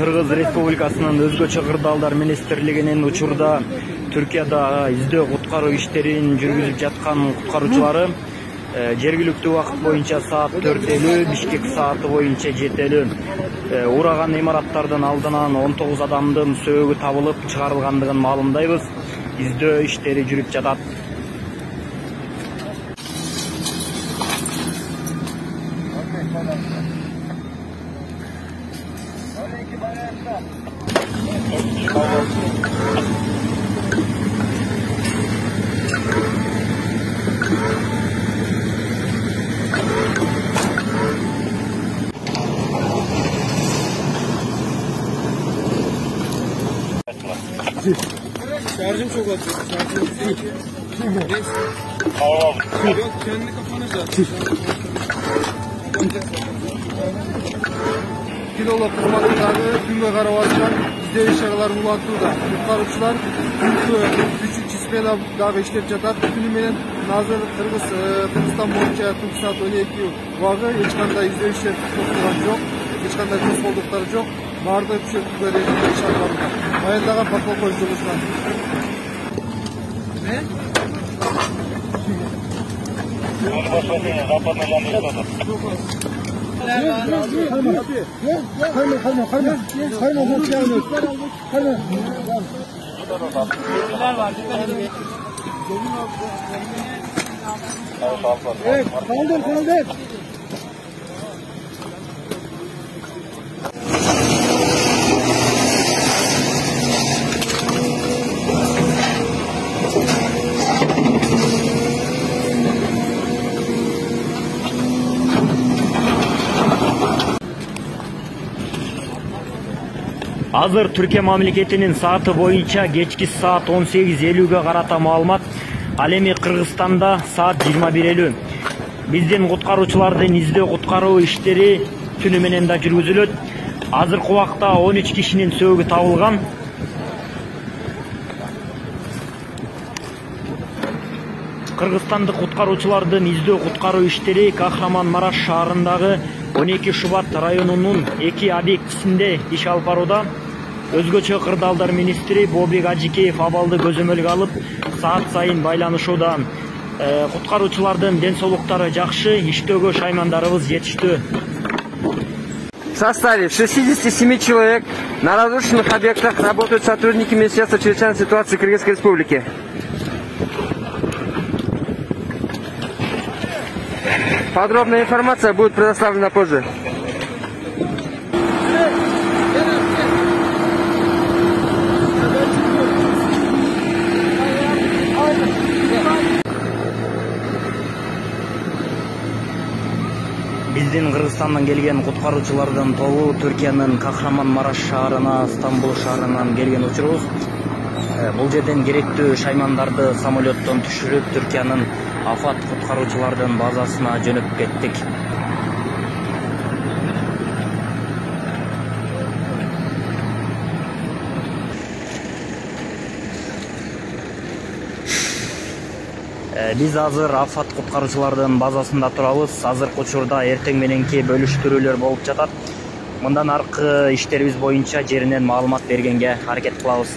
Кыргыз Республикасынын өзгөчө кырдаалдар министрлигинин учурда Түркияда издөө куткаруу иштерин жүргүзүп жаткан куткаруучулары жергиликтүү убакыт боюнча саат 4:50, Бишкек сааты боюнча 7:50 ураган имараттардын алдынан 19 адамдын сөөгү табылып чыгарылгандыгын маалымдайбыз. Издөө иштери жүрүп жатат. Şarjım çok atıyor. Tamam. Yok, kendi kafana şarj. Kiloluk kurmakları günge karab atkan izdev işarılar ulattığı kutkarıcılar küçük cismeyle daha işlep jatat. Günü menen Nazır Kırgızstan boyunca 40 saat 12 vağı hiç kanday izdev işlep tutulgan yok. Hiç kanday koskoldukları yok. Barda bir şey görevinde işarılar var. Bayıldagan patol koyduğumuzdan. Ne? Evet, kaldır. Азыр Түркия мамлекетинин сааты боюнча кечки саат 18:50 карата маалымат. Ал эми Кыргызстанда саат 21:50. Биздин куткаруучулардын издөө куткаруу иштери түнү менен да жүргүзүлөт. Азыркы убакта 13 кишинин сөөгү табылган. Кыргызстандык куткаруучулардын издөө куткаруу иштери Кахраман-Мараш шаарындагы 12 Шубат районунун 2 объектисинде иш алып барууда. Өзгөчө кырдаалдар министри Бобек Ажикеев абалды көзөмөлгө алып, саат сайын байланышууда. Куткаруучулардын ден соолуктары жакшы, иштөөгө шаймандарыбыз жетиштүү. В составе 67 человек на разрушенных объектах работают сотрудники Министерства чрезвычайной ситуации Кыргызской Республики. Подробная информация будет предоставлена позже. Биздин Кыргызстандан келген куткаруучулардын тобу Түркиянын Кахраман-Мараш шаарына, Стамбул шаарынан келген учурубуз. Бул жерден керектүү шаймандарды самолеттон түшүрүп, Түркиянын афат куткаруучулардын базасына жөнөп кеттик. Биз азыр афат куткаруучулардын базасында турабыз. Азыркы учурда эртең мененки бөлүштүрүүлөр болуп жатат. Мындан аркы иштерибиз боюнча жеринен маалымат бергенге аракет кылабыз.